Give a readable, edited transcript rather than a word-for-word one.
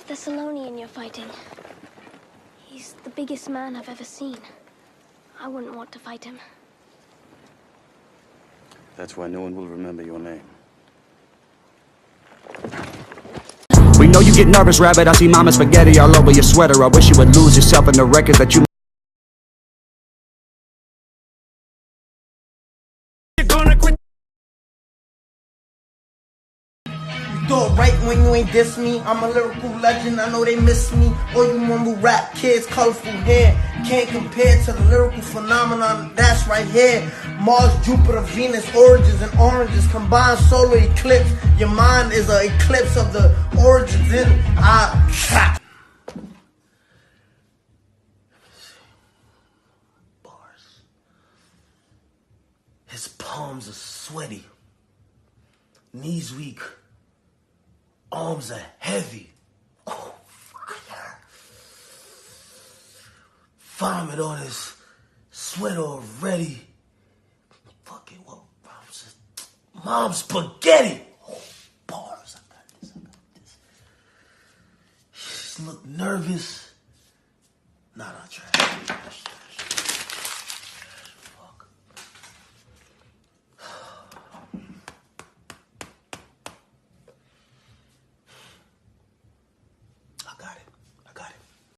Thessalonian you're fighting. He's the biggest man I've ever seen. I wouldn't want to fight him. That's why no one will remember your name. We know you get nervous, rabbit. I see mama spaghetti all over your sweater. I wish you would lose yourself in the records that you Do it right when you ain't diss me. I'm a lyrical legend, I know they miss me. All you mumble rap kids, colorful hair, can't compare to the lyrical phenomenon that's right here. Mars, Jupiter, Venus, origins and oranges, combined solar eclipse. Your mind is an eclipse of the origins in Bars. His palms are sweaty, knees weak, arms are heavy. Oh, fire. Vomit on his sweat already. Fucking what? Mom's spaghetti. Oh, bars. I got this. She just look nervous. Not on track.